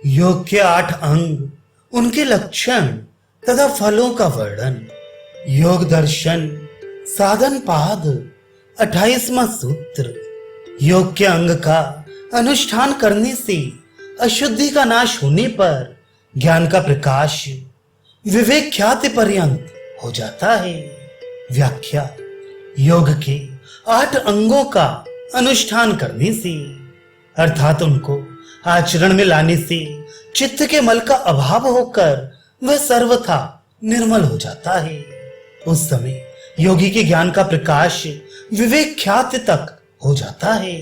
योग के 8 अंग, उनके लक्षण तथा फलों का वर्णन। योग दर्शन साधन पाद 28वां सूत्र। योग के अंग का अनुष्ठान करने से अशुद्धि का नाश होने पर ज्ञान का प्रकाश विवेक ख्याति पर्यंत हो जाता है। व्याख्या। योग के 8 अंगों का अनुष्ठान करने से अर्थात उनको आचरण में लाने से चित्त के मल का अभाव होकर वह सर्वथा निर्मल हो जाता है। उस समय योगी के ज्ञान का प्रकाश विवेक ख्याति तक हो जाता है,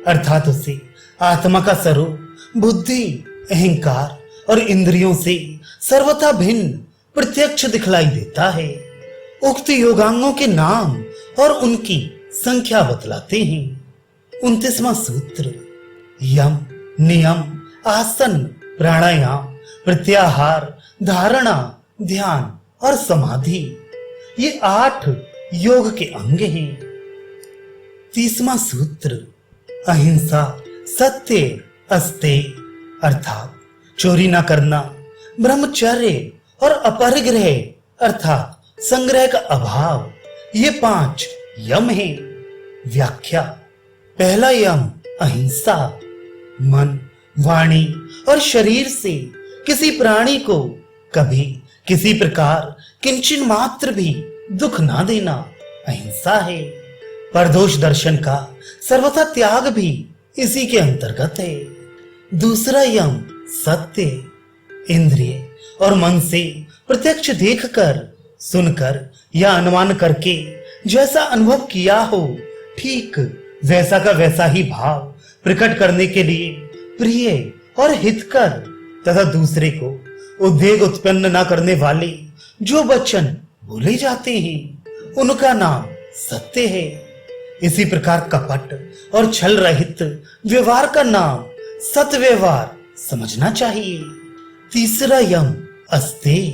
अर्थात उसे आत्मा का स्वरूप बुद्धि, अहंकार और इंद्रियों से सर्वथा भिन्न प्रत्यक्ष दिखलाई देता है। उक्त योगांगों के नाम और उनकी संख्या बतलाते हैं। 29वां सूत्र। यम, नियम, आसन, प्राणायाम, प्रत्याहार, धारणा, ध्यान और समाधि, ये 8 योग के अंग हैं। 30वां सूत्र। अहिंसा, सत्य, अस्तेय अर्थात चोरी न करना, ब्रह्मचर्य और अपरिग्रह अर्थात संग्रह का अभाव, ये 5 यम हैं। व्याख्या। पहला यम अहिंसा। मन, वाणी और शरीर से किसी प्राणी को कभी किसी प्रकार किंचन मात्र भी दुख ना देना अहिंसा है। परदोष दर्शन का सर्वथा त्याग भी इसी के अंतर्गत है। दूसरा यम सत्य। इंद्रिय और मन से प्रत्यक्ष देखकर, सुनकर या अनुमान करके जैसा अनुभव किया हो, ठीक वैसा का वैसा ही भाव प्रकट करने के लिए प्रिय और हितकर तथा दूसरे को उद्वेग उत्पन्न न करने वाले जो वचन बोले जाते हैं, उनका नाम सत्य है। इसी प्रकार कपट और छल रहित व्यवहार का नाम सत्य व्यवहार समझना चाहिए। तीसरा यम अस्तेय।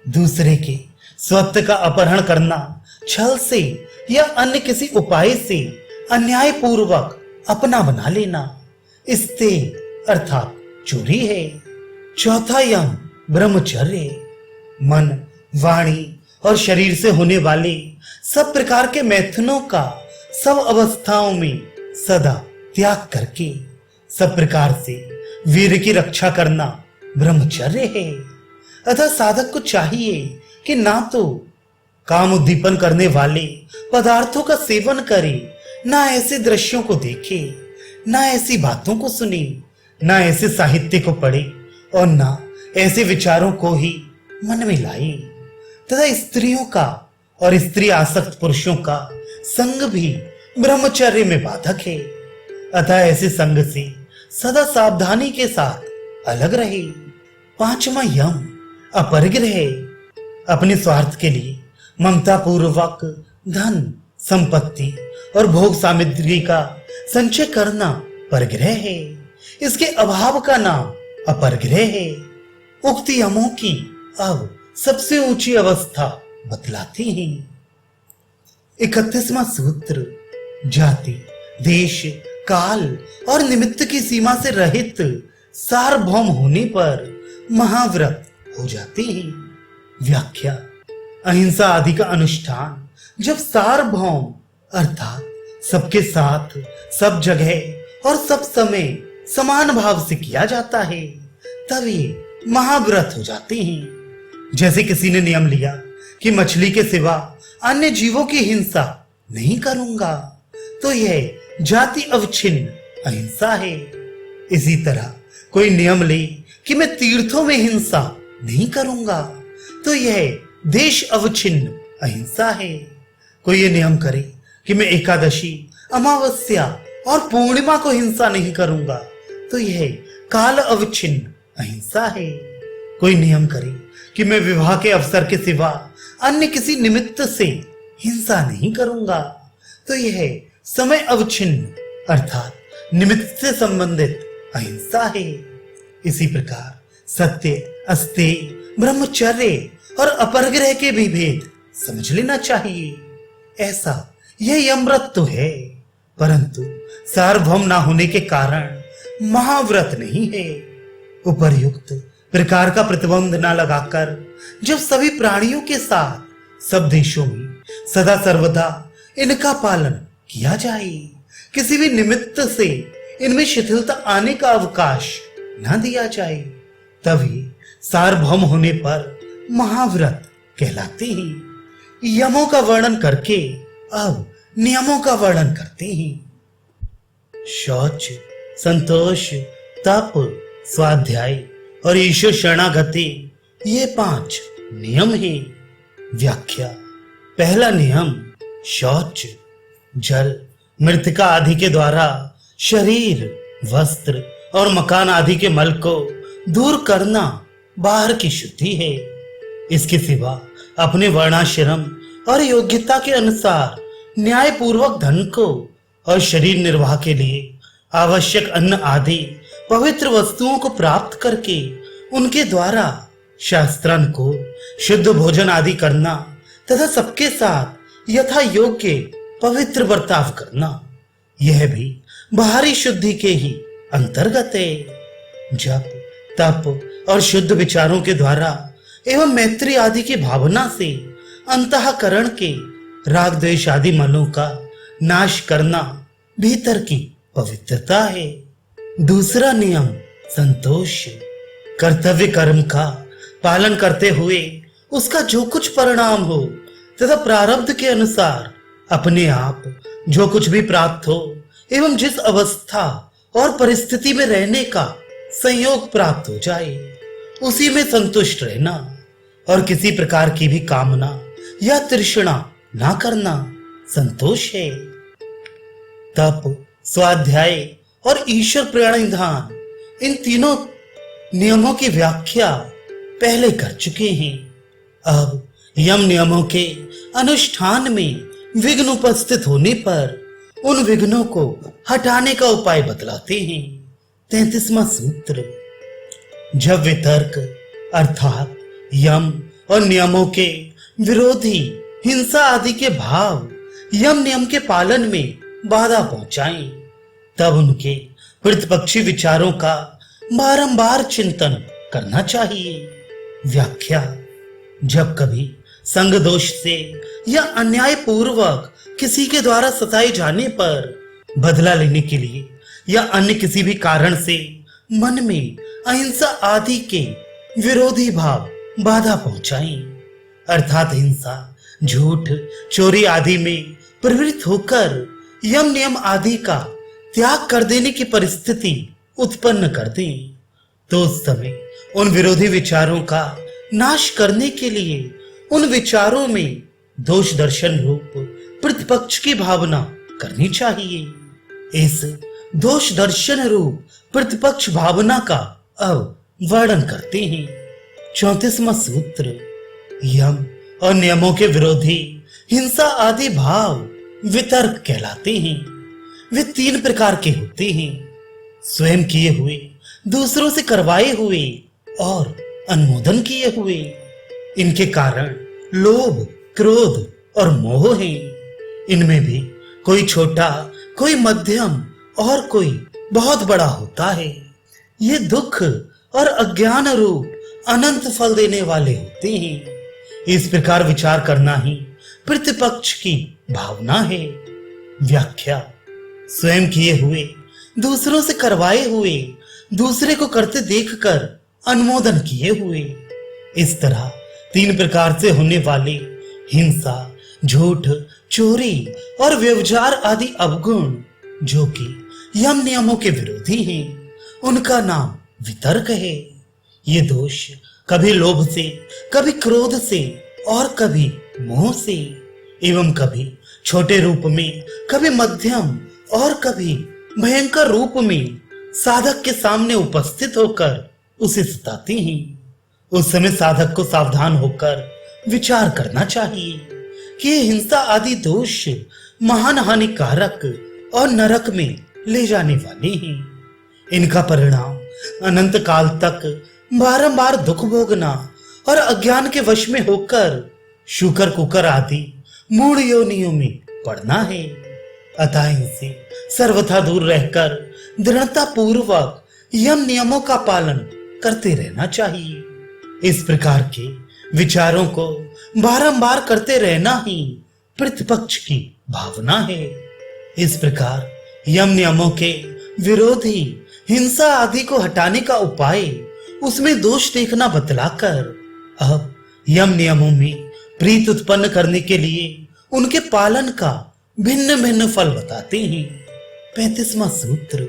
दूसरे के स्वत्व का अपहरण करना छल से या अन्य किसी उपाय से अन्याय पूर्वक अपना बना लेना अस्तेय अर्थात चोरी है। चौथा यम ब्रह्मचर्य। मन, वाणी और शरीर से होने वाले सब प्रकार के मैथुनों का सब अवस्थाओं में सदा त्याग करके सब प्रकार से वीर की रक्षा करना ब्रह्मचर्य है। अतः साधक को चाहिए कि ना तो काम उद्दीपन करने वाले पदार्थों का सेवन करे, ना ऐसे दृश्यों को देखे, ना ऐसी बातों को सुने, ना ऐसे साहित्य को पढ़े और ना ऐसे विचारों को ही मन में लाए। तथा स्त्रियों का और स्त्री आसक्त पुरुषों का संग भी ब्रह्मचर्य में बाधक है। अतः ऐसे संग से सदा सावधानी के साथ अलग रहे। 5वां यम अपरिग्रह। अपने स्वार्थ के लिए ममता पूर्वक धन, संपत्ति और भोग सामग्री का संचय करना परग्रह है। इसके अभाव का नाम अपरग्रह है। उक्त यमों की अब सबसे ऊंची अवस्था बतलाती हैं। 31वां सूत्र। जाति, देश, काल और निमित्त की सीमा से रहित सार्वभौम होने पर महाव्रत हो जाते हैं। व्याख्या। अहिंसा आदि का अनुष्ठान जब सार्वभौम अर्थात सबके साथ, सब जगह और सब समय समान भाव से किया जाता है, तब ये महाव्रत हो जाते हैं। जैसे किसी ने नियम लिया कि मछली के सिवा अन्य जीवों की हिंसा नहीं करूंगा, तो यह जाति अवच्छिन्न अहिंसा है। इसी तरह कोई नियम ले कि मैं तीर्थों में हिंसा नहीं करूंगा, तो यह देश अवच्छिन्न अहिंसा है। कोई ये नियम करे कि मैं एकादशी, अमावस्या और पूर्णिमा को हिंसा नहीं करूंगा, तो यह काल अवच्छिन्न अहिंसा है। कोई नियम करे कि मैं विवाह के अवसर के सिवा अन्य किसी निमित्त से हिंसा नहीं करूंगा, तो यह समय अवच्छिन्न अर्थात निमित्त से संबंधित अहिंसा है। इसी प्रकार सत्य, अस्तेय, ब्रह्मचर्य और अपरग्रह के भी भेद समझ लेना चाहिए। ऐसा यह यमव्रत तो है, परंतु सार्वभौम ना होने के कारण महाव्रत नहीं है। उपर्युक्त प्रकार का प्रतिबंध न लगाकर जब सभी प्राणियों के साथ सब देशों में सदा सर्वदा इनका पालन किया जाए, किसी भी निमित्त से इनमें शिथिलता आने का अवकाश न दिया जाए, तभी सार्वभौम होने पर महाव्रत कहलाते हैं। यमों का वर्णन करके अब नियमों का वर्णन करते हैं। शौच, संतोष, तप, स्वाध्याय और ईश्वर शरणागति, ये 5 नियम हैं। व्याख्या। पहला नियम शौच। जल, मृतिका आदि के द्वारा शरीर, वस्त्र और मकान आदि के मल को दूर करना बाहर की शुद्धि है। इसके सिवा अपने वर्णाश्रम और योग्यता के अनुसार न्याय पूर्वक धन को और शरीर निर्वाह के लिए आवश्यक अन्न आदि पवित्र वस्तुओं को प्राप्त करके उनके द्वारा शास्त्रान को शुद्ध भोजन आदि करना तथा सबके साथ यथा योग्य पवित्र बर्ताव करना, यह भी बाहरी शुद्धि के ही अंतर्गत है। जप, तप और शुद्ध विचारों के द्वारा एवं मैत्री आदि की भावना से अंतःकरण के राग द्वेष आदि मलों का नाश करना भीतर की पवित्रता है। दूसरा नियम संतोष। कर्तव्य कर्म का पालन करते हुए उसका जो कुछ परिणाम हो तथा प्रारब्ध के अनुसार अपने आप जो कुछ भी प्राप्त हो एवं जिस अवस्था और परिस्थिति में रहने का संयोग प्राप्त हो जाए, उसी में संतुष्ट रहना और किसी प्रकार की भी कामना या तृष्णा ना करना संतोष है। तप, स्वाध्याय और ईश्वर प्रणिधान, इन तीनों नियमों की व्याख्या पहले कर चुके हैं। अब यम नियमों के अनुष्ठान में विघ्न उपस्थित होने पर उन विघ्नों को हटाने का उपाय बतलाते हैं। 33वां सूत्र। जब वितर्क अर्थात यम और नियमों के विरोधी हिंसा आदि के भाव यम नियम के पालन में बाधा पहुंचाएं, तब उनके प्रतिपक्षी विचारों का बारंबार चिंतन करना चाहिए। व्याख्या। जब कभी संग दोष से या अन्याय पूर्वक किसी के द्वारा सताए जाने पर बदला लेने के लिए या अन्य किसी भी कारण से मन में अहिंसा आदि के विरोधी भाव बाधा पहुंचाएं, अर्थात हिंसा, झूठ, चोरी आदि में प्रवृत्त होकर यम नियम आदि का त्याग कर देने की परिस्थिति उत्पन्न कर दें, तो उस समय उन विरोधी विचारों का नाश करने के लिए उन विचारों में दोष दर्शन रूप प्रतिपक्ष की भावना करनी चाहिए। इस दोष दर्शन रूप प्रतिपक्ष भावना का अब वर्णन करते हैं। 34वां सूत्र। यम और नियमों के विरोधी हिंसा आदि भाव वितर्क कहलाते हैं। वे 3 प्रकार के होते हैं: स्वयं किए हुए, दूसरों से करवाए हुए और अनुमोदन किए हुए। इनके कारण लोभ, क्रोध और मोह है। इनमें भी कोई छोटा, कोई मध्यम और कोई बहुत बड़ा होता है। ये दुख और अज्ञान रूप अनंत फल देने वाले होते हैं। इस प्रकार विचार करना ही प्रतिपक्ष की भावना है। व्याख्या। स्वयं किए हुए, दूसरों से करवाए हुए, दूसरे को करते देखकर अनुमोदन किए हुए। इस तरह 3 प्रकार से होने वाले हिंसा, झूठ, चोरी और व्यभिचार आदि अवगुण, जो कि यम नियमों के विरोधी हैं, उनका नाम वितर्क है। ये दोष कभी लोभ से, कभी क्रोध से और कभी मोह से, एवं कभी छोटे रूप में, कभी मध्यम और कभी भयंकर रूप में साधक के सामने उपस्थित होकर उसे सताते हैं। उस समय साधक को सावधान होकर विचार करना चाहिए कि ये हिंसा आदि दोष महान हानिकारक और नरक में ले जाने वाले हैं। इनका परिणाम अनंत काल तक बारंबार दुख भोगना और अज्ञान के वश में होकर शुकर कुकर आदि मूढ़ योनियों में पड़ना है। अतः इनसे सर्वथा दूर रहकर दृढ़ता पूर्वक यम नियमों का पालन करते रहना चाहिए। इस प्रकार के विचारों को बारंबार करते रहना ही प्रतिपक्ष की भावना है। इस प्रकार यम नियमों के विरोधी हिंसा आदि को हटाने का उपाय उसमें दोष देखना बतलाकर अब यम नियमों में प्रीत उत्पन्न करने के लिए उनके पालन का भिन्न भिन्न फल बताते हैं। 35वां सूत्र,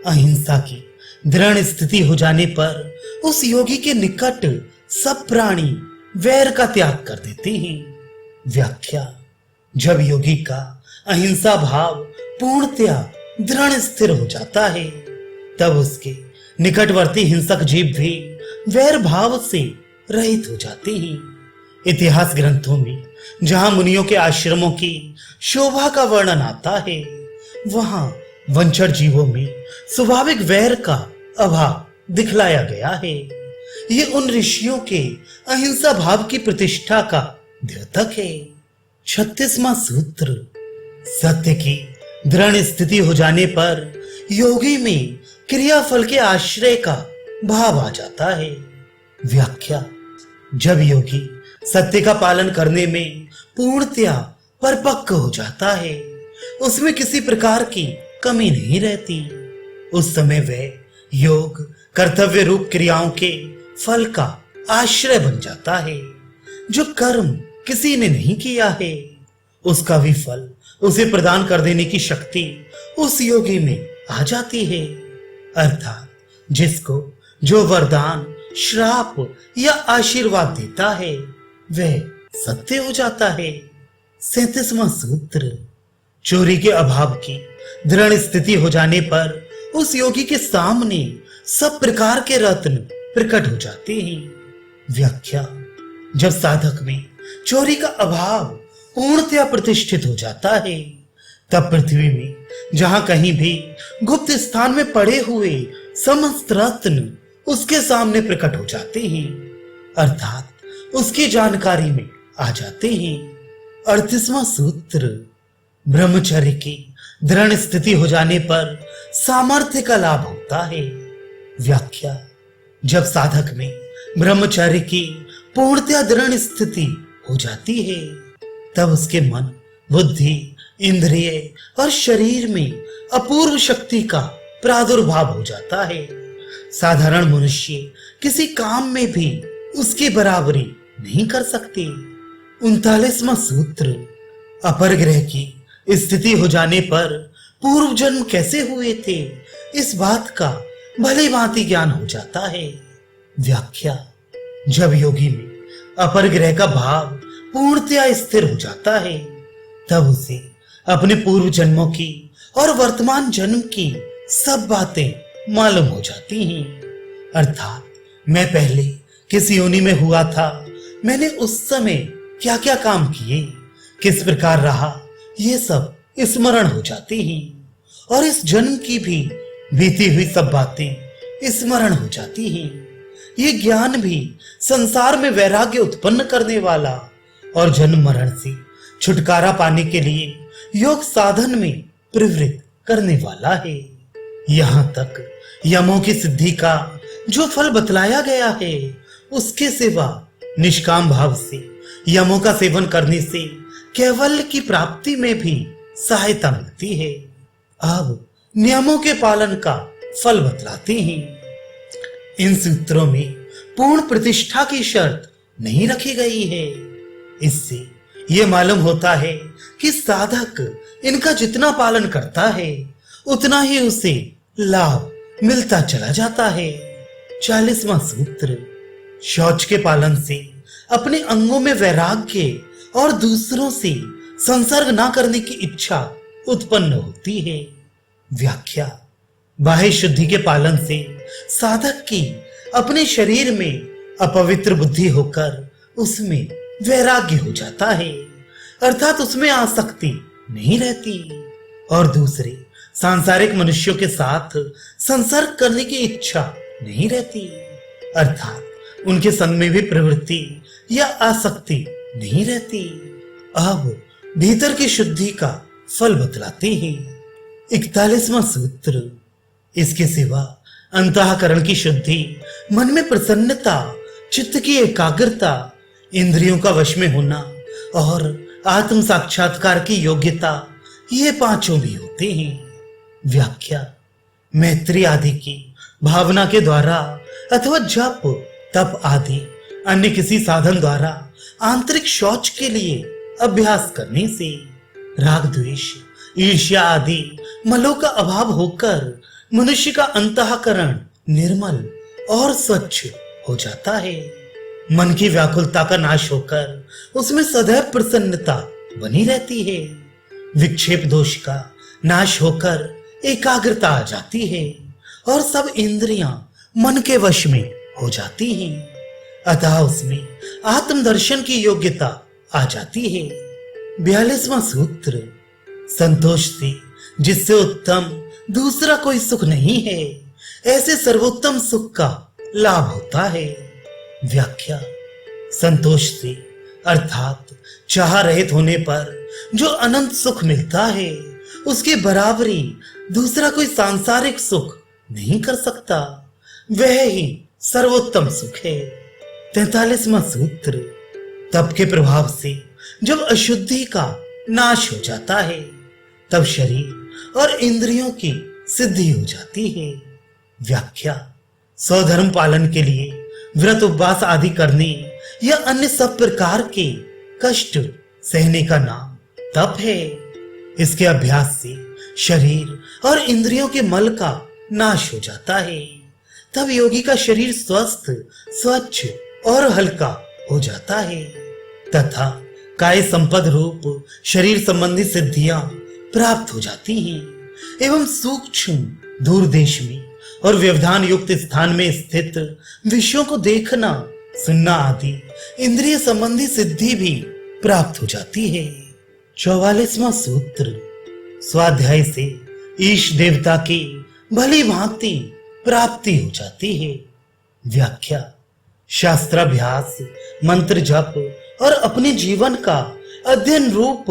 अहिंसा की दृढ़ स्थिति हो जाने पर उस योगी के निकट सब प्राणी वैर का त्याग कर देते हैं। व्याख्या, जब योगी का अहिंसा भाव पूर्णतया दृढ़ स्थिर हो जाता है तब उसके निकटवर्ती हिंसक जीव भी वैर भाव से रहित हो जाते हैं। इतिहास ग्रंथों में जहां मुनियों के आश्रमों की शोभा का वर्णन आता है वहां वंचर जीवों में स्वाभाविक वैर का अभाव दिखलाया गया है। ये उन ऋषियों के अहिंसा भाव की प्रतिष्ठा का द्योतक है। 36वां सूत्र, सत्य की दृढ़ स्थिति हो जाने पर योगी में क्रियाफल के आश्रय का भाव आ जाता है। व्याख्या, जब योगी सत्य का पालन करने में पूर्णतया परिपक्व हो जाता है, उसमें किसी प्रकार की कमी नहीं रहती, उस समय वह योग कर्तव्य रूप क्रियाओं के फल का आश्रय बन जाता है। जो कर्म किसी ने नहीं किया है उसका भी फल उसे प्रदान कर देने की शक्ति उस योगी में आ जाती है। अर्थात जिसको जो वरदान, श्राप या आशीर्वाद देता है वह सत्य हो जाता है। 37वां सूत्र, चोरी के अभाव की दृढ़ स्थिति हो जाने पर उस योगी के सामने सब प्रकार के रत्न प्रकट हो जाते हैं। व्याख्या, जब साधक में चोरी का अभाव पूर्णतया प्रतिष्ठित हो जाता है तब पृथ्वी में जहां कहीं भी गुप्त स्थान में पड़े हुए समस्त रत्न उसके सामने प्रकट हो जाते हैं, अर्थात उसकी जानकारी में आ जाते हैं। 38वां सूत्र, ब्रह्मचर्य की दृढ़ स्थिति हो जाने पर सामर्थ्य का लाभ होता है। व्याख्या, जब साधक में ब्रह्मचर्य की पूर्णतया दृढ़ स्थिति हो जाती है तब उसके मन, बुद्धि, इंद्रिय और शरीर में अपूर्व शक्ति का प्रादुर्भाव हो जाता है। साधारण मनुष्य किसी काम में भी उसकी बराबरी नहीं कर सकते। 39वां सूत्र, अपर ग्रह की स्थिति हो जाने पर पूर्व जन्म कैसे हुए थे इस बात का भली भांति ज्ञान हो जाता है। व्याख्या, जब योगी में अपर ग्रह का भाव पूर्णतया स्थिर हो जाता है तब उसे अपने पूर्व जन्मों की और वर्तमान जन्म की सब बातें मालूम हो जाती हैं। अर्थात मैं पहले किस योनि में हुआ था, मैंने उस समय क्या क्या काम किए, किस प्रकार रहा, ये सब स्मरण हो जाती हैं और इस जन्म की भी बीती हुई सब बातें स्मरण हो जाती हैं। ये ज्ञान भी संसार में वैराग्य उत्पन्न करने वाला और जन्म मरण से छुटकारा पाने के लिए योग साधन में प्रवृत्त करने वाला है। यहाँ तक यमों की सिद्धि का जो फल बतलाया गया है उसके सिवा निष्काम भाव से यमों का सेवन करने से कैवल्य की प्राप्ति में भी सहायता मिलती है। अब नियमों के पालन का फल बतलाते हैं। इन सूत्रों में पूर्ण प्रतिष्ठा की शर्त नहीं रखी गई है। इससे यह मालूम होता है कि साधक इनका जितना पालन करता है उतना ही उसे लाभ मिलता चला जाता है। 40वां सूत्र, शौच के पालन से अपने अंगों में वैराग्य और दूसरों से संसर्ग ना करने की इच्छा उत्पन्न होती है। व्याख्या, बाह्य शुद्धि के पालन से साधक की अपने शरीर में अपवित्र बुद्धि होकर उसमें वैराग्य हो जाता है, अर्थात उसमें आसक्ति नहीं रहती और दूसरे सांसारिक मनुष्यों के साथ संसर्ग करने की इच्छा नहीं रहती, अर्थात उनके संग में भी प्रवृत्ति या आसक्ति नहीं रहती। अब भीतर की शुद्धि का फल बतलाते हैं। 41वां सूत्र, इसके सिवा अंतःकरण की शुद्धि मन में प्रसन्नता, चित्त की एकाग्रता, इंद्रियों का वश में होना और आत्म साक्षात्कार की योग्यता, ये पांचों भी होते हैं। व्याख्या: मैत्री आदि की भावना के द्वारा अथवा जप, तप आदि अन्य किसी साधन द्वारा आंतरिक शौच के लिए अभ्यास करने से राग, द्वेष, ईर्ष्या आदि मलों का अभाव होकर मनुष्य का अंतःकरण निर्मल और स्वच्छ हो जाता है। मन की व्याकुलता का नाश होकर उसमें सदैव प्रसन्नता बनी रहती है। विक्षेप दोष का नाश होकर एकाग्रता आ जाती है और सब इंद्रियां मन के वश में हो जाती हैं। अतः उसमें आत्मदर्शन की योग्यता आ जाती है। 42वां सूत्र: संतोष से जिससे उत्तम दूसरा कोई सुख नहीं है, ऐसे सर्वोत्तम सुख का लाभ होता है। व्याख्या: संतोष से अर्थात चाह रहित होने पर जो अनंत सुख मिलता है, उसकी बराबरी दूसरा कोई सांसारिक सुख नहीं कर सकता। वह ही सर्वोत्तम सुख है। 43वां सूत्र: तप के प्रभाव से जब अशुद्धि का नाश हो जाता है, तब शरीर और इंद्रियों की सिद्धि हो जाती है। व्याख्या: स्वधर्म पालन के लिए व्रत, उपवास आदि करने या अन्य सब प्रकार के कष्ट सहने का नाम तप है। इसके अभ्यास से शरीर और इंद्रियों के मल का नाश हो जाता है। तब योगी का शरीर स्वस्थ, स्वच्छ और हल्का हो जाता है तथा काय संपद रूप शरीर संबंधी सिद्धियां प्राप्त हो जाती हैं एवं सूक्ष्म, दूर देश में और व्यवधान युक्त स्थान में स्थित विषयों को देखना, सुनना आदि इंद्रिय संबंधी सिद्धि भी प्राप्त हो जाती है। 44वां सूत्र: स्वाध्याय से ईश देवता की भली भांति प्राप्ति हो जाती है। व्याख्या: शास्त्राभ्यास, मंत्र जप और अपने जीवन का अध्ययन रूप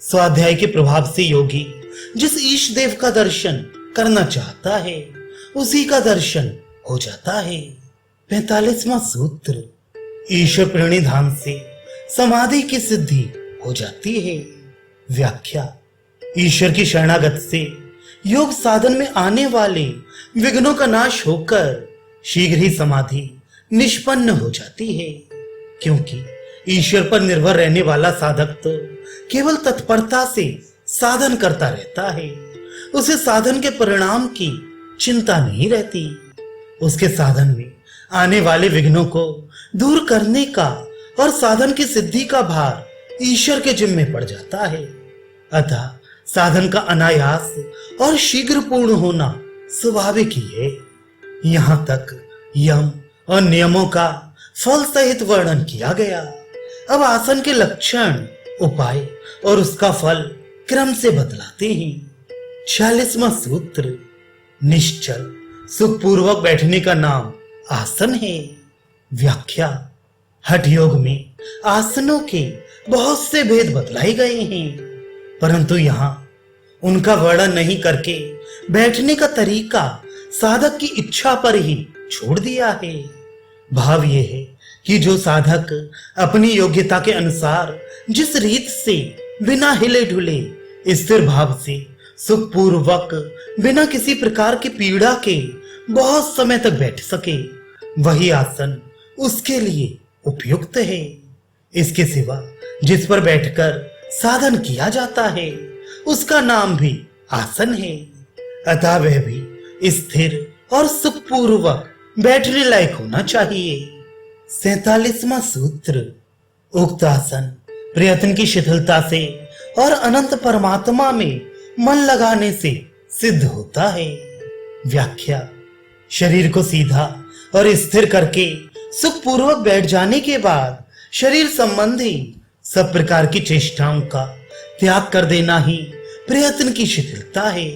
स्वाध्याय के प्रभाव से योगी जिस ईश देव का दर्शन करना चाहता है, उसी का दर्शन हो जाता है। 45वां सूत्र: ईश्वर प्रणिधान से समाधि की सिद्धि हो जाती है। व्याख्या: ईश्वर की शरणागत से योग साधन में आने वाले विघ्नों का नाश होकर शीघ्र ही समाधि निष्पन्न हो जाती है, क्योंकि ईश्वर पर निर्भर रहने वाला साधक तो केवल तत्परता से साधन करता रहता है। उसे साधन के परिणाम की चिंता नहीं रहती। उसके साधन में आने वाले विघ्नों को दूर करने का और साधन की सिद्धि का भार ईश्वर के जिम्मे पड़ जाता है। अतः साधन का अनायास और शीघ्र पूर्ण होना स्वाभाविक ही है। यहां तक यम और नियमों का फल सहित वर्णन किया गया। अब आसन के लक्षण, उपाय और उसका फल क्रम से बतलाते हैं। 46वां सूत्र: निश्चल सुखपूर्वक बैठने का नाम आसन है। व्याख्या: हठ योग में आसनों के बहुत से भेद बतलाए गए हैं, परंतु यहाँ उनका वर्णन नहीं करके बैठने का तरीका साधक की इच्छा पर ही छोड़ दिया है। भाव यह है कि जो साधक अपनी योग्यता के अनुसार जिस रीत से बिना हिले ढुले स्थिर भाव से सुखपूर्वक बिना किसी प्रकार की पीड़ा के बहुत समय तक बैठ सके, वही आसन उसके लिए उपयुक्त है। इसके सिवा जिस पर बैठकर साधन किया जाता है, उसका नाम भी आसन है। अतः वह भी स्थिर और सुखपूर्वक बैठने लायक होना चाहिए। 47वां सूत्र: उक्त आसन प्रयत्न की शिथिलता से और अनंत परमात्मा में मन लगाने से सिद्ध होता है। व्याख्या: शरीर को सीधा और स्थिर करके सुखपूर्वक बैठ जाने के बाद शरीर संबंधी सब प्रकार की चेष्टाओं का त्याग कर देना ही प्रयत्न की शिथिलता है।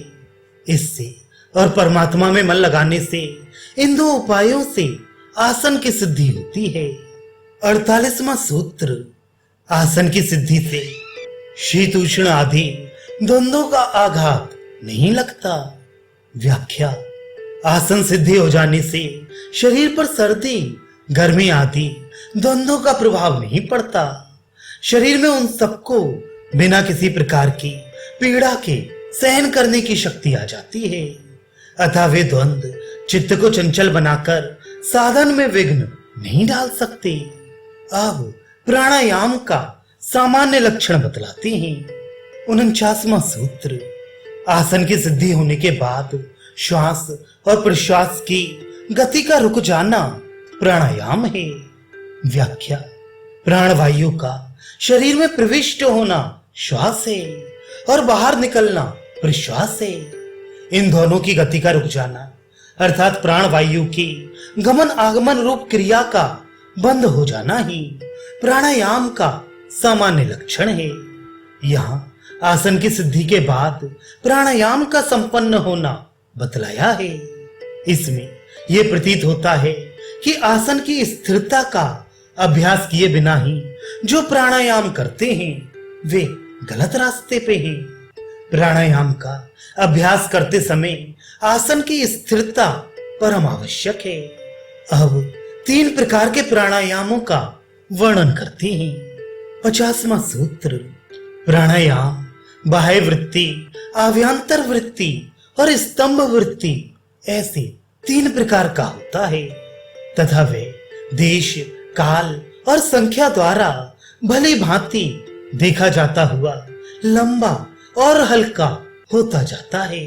इससे और परमात्मा में मन लगाने से इन दो उपायों से आसन की सिद्धि होती है। 48वां सूत्र: आसन की सिद्धि से शीत उष्ण आदि द्वंद्वों का आघात नहीं लगता। व्याख्या: आसन सिद्धि हो जाने से शरीर पर सर्दी, गर्मी आदि द्वंद्वों का प्रभाव नहीं पड़ता। शरीर में उन सबको बिना किसी प्रकार की पीड़ा के सहन करने की शक्ति आ जाती है। अतः वे द्वंद्व चित्त को चंचल बनाकर साधन में विघ्न नहीं डाल सकते। अब प्राणायाम का सामान्य लक्षण बतलाते हैं। 49वां सूत्र। आसन की सिद्धि होने के बाद श्वास और प्रश्वास की गति का रुक जाना प्राणायाम है। व्याख्या। प्राणवायु का शरीर में प्रविष्ट होना श्वास है और बाहर निकलना प्रश्वास है। इन दोनों की गति का रुक जाना अर्थात प्राणवायु की गमन आगमन रूप क्रिया का बंद हो जाना ही प्राणायाम का सामान्य लक्षण है। यहाँ आसन की सिद्धि के बाद प्राणायाम का संपन्न होना बतलाया है। इसमें यह प्रतीत होता है कि आसन की स्थिरता का अभ्यास किए बिना ही जो प्राणायाम करते हैं वे गलत रास्ते पे हैं। प्राणायाम का अभ्यास करते समय आसन की स्थिरता परम आवश्यक है। अब 3 प्रकार के प्राणायामों का वर्णन करते हैं। 50वां सूत्र। प्राणायाम बाह्य वृत्ति, आभ्यंतर वृत्ति और स्तंभ वृत्ति ऐसे 3 प्रकार का होता है तथा वे देश, काल और संख्या द्वारा भली भांति देखा जाता हुआ लंबा और हल्का होता जाता है।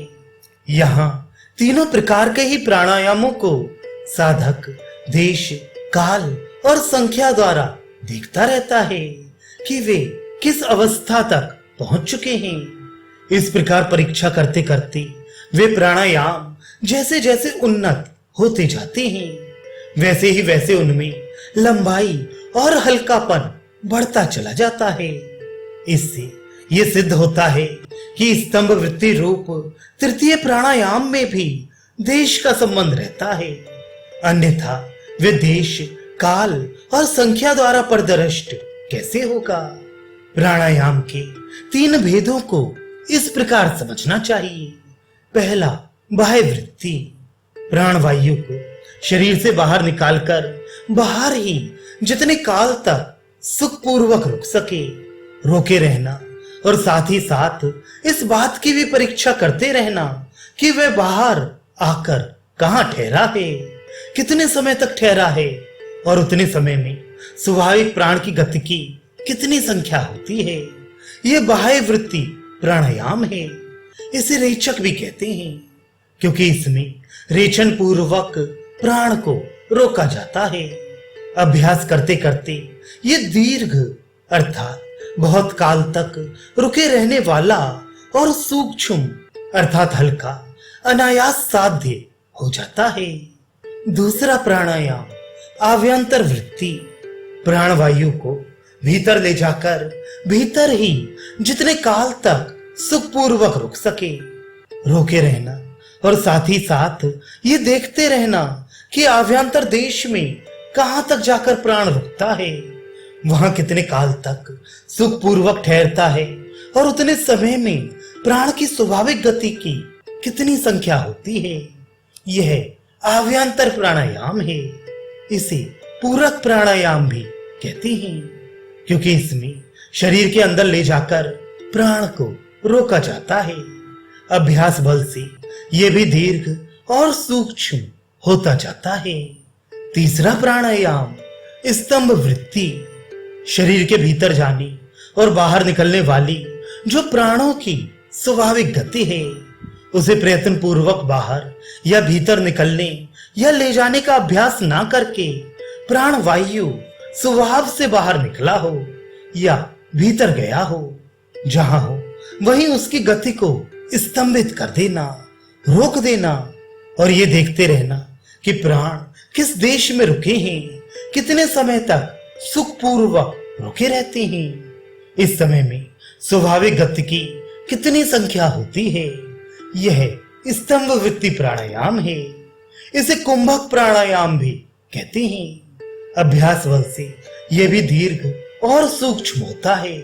यहाँ तीनों प्रकार के ही प्राणायामों को साधक देश, काल और संख्या द्वारा देखता रहता है कि वे किस अवस्था तक पहुंच चुके हैं। इस प्रकार परीक्षा करते करते वे प्राणायाम जैसे जैसे उन्नत होते जाते हैं वैसे ही वैसे उनमें लंबाई और हल्कापन बढ़ता चला जाता है। इससे यह सिद्ध होता है कि स्तंभ वृत्ति रूप तृतीय प्राणायाम में भी देश का संबंध रहता है, अन्यथा वे देश, काल और संख्या द्वारा परदृष्ट कैसे होगा। प्राणायाम के 3 भेदों को इस प्रकार समझना चाहिए। पहला, बाह्य वृत्ति। प्राणवायु को शरीर से बाहर निकालकर बाहर ही जितने काल तक सुखपूर्वक रुक सके रोके रहना और साथ ही साथ इस बात की भी परीक्षा करते रहना कि वह बाहर आकर कहां ठहरा है, कितने समय तक ठहरा है और उतने समय में स्वाभाविक प्राण की गति की कितनी संख्या होती है। यह बाह्य वृत्ति प्राणायाम है। इसे रेचक भी कहते हैं क्योंकि इसमें रेचन पूर्वक प्राण को रोका जाता है। अभ्यास करते करते ये दीर्घ अर्थात बहुत काल तक रुके रहने वाला और सूक्ष्म अर्थात हल्का अनायास साध्य हो जाता है। दूसरा प्राणायाम आभ्यंतर वृत्ति। प्राणवायु को भीतर ले जाकर भीतर ही जितने काल तक सुखपूर्वक रुक सके रोके रहना और साथ ही साथ ये देखते रहना कि आभ्यंतर देश में कहां तक जाकर प्राण रुकता है, वहां कितने काल तक सुखपूर्वक ठहरता है और उतने समय में प्राण की स्वाभाविक गति की कितनी संख्या होती है। यह आभ्यंतर प्राणायाम है। इसे पूरक प्राणायाम भी कहते हैं क्योंकि इसमें शरीर के अंदर ले जाकर प्राण को रोका जाता है। अभ्यास बल से यह भी दीर्घ और सूक्ष्म होता जाता है। तीसरा प्राणायाम स्तंभ वृत्ति। शरीर के भीतर जाने और बाहर निकलने वाली जो प्राणों की स्वाभाविक गति है उसे प्रयत्न पूर्वक बाहर या भीतर निकलने या ले जाने का अभ्यास ना करके प्राण वायु स्वभाव से बाहर निकला हो या भीतर गया हो, जहां हो वहीं उसकी गति को स्तंभित कर देना, रोक देना और ये देखते रहना कि प्राण किस देश में रुके हैं, कितने समय तक सुखपूर्वक रुके रहते हैं। इस समय में स्वाभाविक गति की कितनी संख्या होती है। यह स्तंभ वृत्ति प्राणायाम है। इसे कुंभक प्राणायाम भी कहते हैं। अभ्यास बल से यह भी दीर्घ और सूक्ष्म होता है।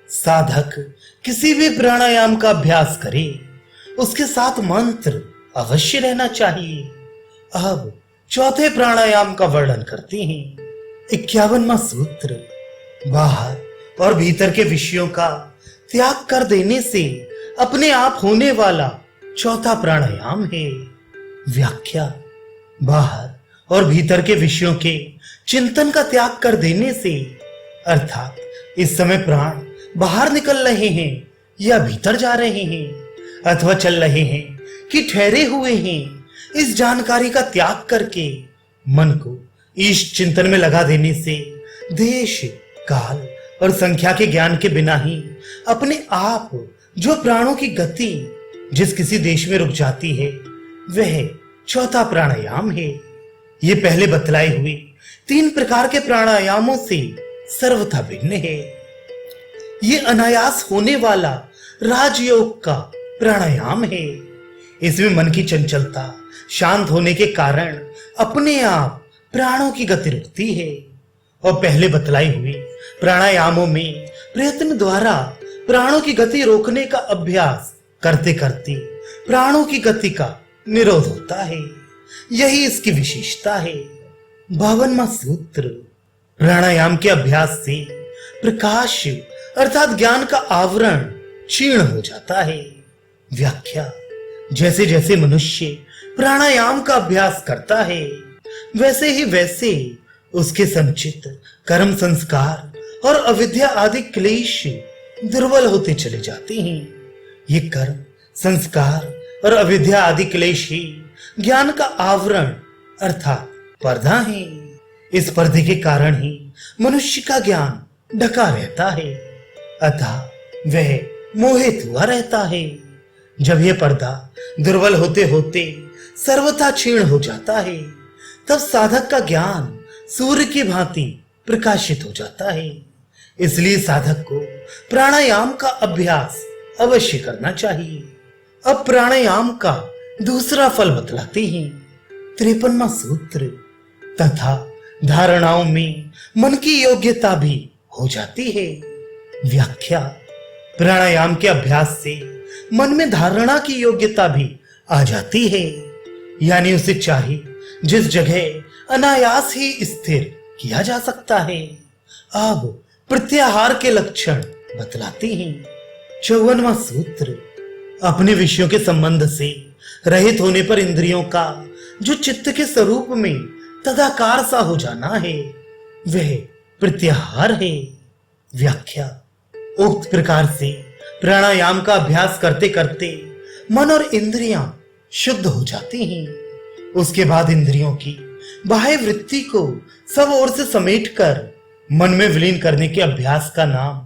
साधक किसी भी प्राणायाम का अभ्यास करे उसके साथ मंत्र अवश्य रहना चाहिए। अब चौथे प्राणायाम का वर्णन करते हैं। 51वां सूत्र, बाहर और भीतर के विषयों का त्याग कर देने से अपने आप होने वाला चौथा प्राणायाम है। व्याख्या, बाहर और भीतर के विषयों के चिंतन का त्याग कर देने से, अर्थात इस समय प्राण बाहर निकल रहे हैं या भीतर जा रहे हैं अथवा चल रहे हैं कि ठहरे हुए हैं, इस जानकारी का त्याग करके मन को ईश चिंतन में लगा देने से देश, काल और संख्या के ज्ञान के बिना ही अपने आप जो प्राणों की गति जिस किसी देश में रुक जाती है, वह चौथा प्राणायाम है। ये पहले बतलाए हुए 3 प्रकार के प्राणायामों से सर्वथा भिन्न है। ये अनायास होने वाला राजयोग का प्राणायाम है। इसमें मन की चंचलता शांत होने के कारण अपने आप प्राणों की गति रुकती है। और पहले बतलाई हुई प्राणायामों में प्रयत्न द्वारा प्राणों की गति रोकने का अभ्यास करते करते प्राणों की गति का निरोध होता है। यही इसकी विशेषता है। 52वां सूत्र, प्राणायाम के अभ्यास से प्रकाश अर्थात ज्ञान का आवरण क्षीण हो जाता है। व्याख्या, जैसे जैसे मनुष्य प्राणायाम का अभ्यास करता है, वैसे ही वैसे उसके संचित कर्म संस्कार और अविद्या आदि क्लेश दुर्बल होते चले जाते हैं। ये कर्म संस्कार और अविद्या आदि क्लेश ही ज्ञान का आवरण अर्थात पर्दा है। इस पर्दे के कारण ही मनुष्य का ज्ञान ढका रहता है, अतः वह मोहित हुआ रहता है। जब यह पर्दा दुर्बल होते होते सर्वथा क्षीण हो जाता है, तब साधक का ज्ञान सूर्य की भांति प्रकाशित हो जाता है। इसलिए साधक को प्राणायाम का अभ्यास अवश्य करना चाहिए। अब प्राणायाम का दूसरा फल बतलाते हैं। 53वां सूत्र, तथा धारणाओं में मन की योग्यता भी हो जाती है। व्याख्या, प्राणायाम के अभ्यास से मन में धारणा की योग्यता भी आ जाती है, यानी उसे चाहे जिस जगह अनायास ही स्थिर किया जा सकता है। अब प्रत्याहार के लक्षण बतलाते हैं। 54वां सूत्र, अपने विषयों के संबंध से रहित होने पर इंद्रियों का जो चित्त के स्वरूप में तदाकार सा हो जाना है, वह प्रत्याहार है। व्याख्या, उक्त प्रकार से प्राणायाम का अभ्यास करते करते मन और इंद्रियां शुद्ध हो जाती हैं। उसके बाद इंद्रियों की बाह्य वृत्ति को सब ओर से समेटकर मन में विलीन करने के अभ्यास का नाम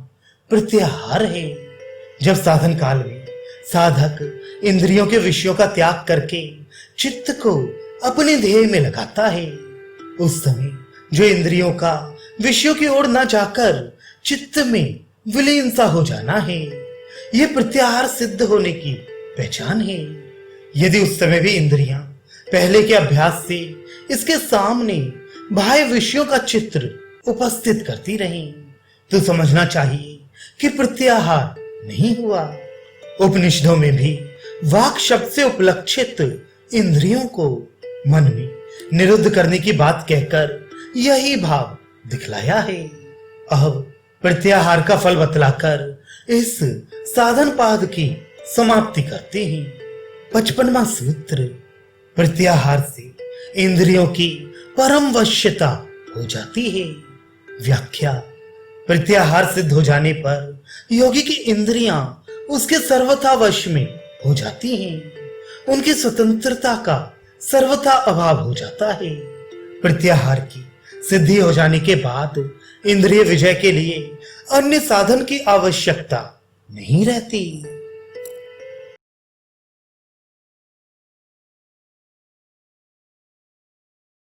प्रत्याहार है। जब साधन काल में साधक इंद्रियों के विषयों का त्याग करके चित्त को अपने ध्येय में लगाता है, उस समय जो इंद्रियों का विषयों की ओर न जाकर चित्त में विलीन सा हो जाना है, यह प्रत्याहार सिद्ध होने की पहचान है। यदि उस समय भी इंद्रियां पहले के अभ्यास से इसके सामने बाह्य विषयों का चित्र उपस्थित करती रहीं, तो समझना चाहिए कि प्रत्याहार नहीं हुआ। उपनिषदों में भी वाक शब्द से उपलक्षित इंद्रियों को मन में निरुद्ध करने की बात कहकर यही भाव दिखलाया है। अब प्रत्याहार का फल बतलाकर इस साधन पाद की समाप्ति करते हैं। 55वां सूत्र, प्रत्याहार से इंद्रियों की परम वश्यता हो जाती है। व्याख्या, प्रत्याहार सिद्ध हो जाने पर योगी की इंद्रियां उसके सर्वथा वश में हो जाती हैं। उनकी स्वतंत्रता का सर्वथा अभाव हो जाता है। प्रत्याहार की सिद्धि हो जाने के बाद इंद्रिय विजय के लिए अन्य साधन की आवश्यकता नहीं रहती।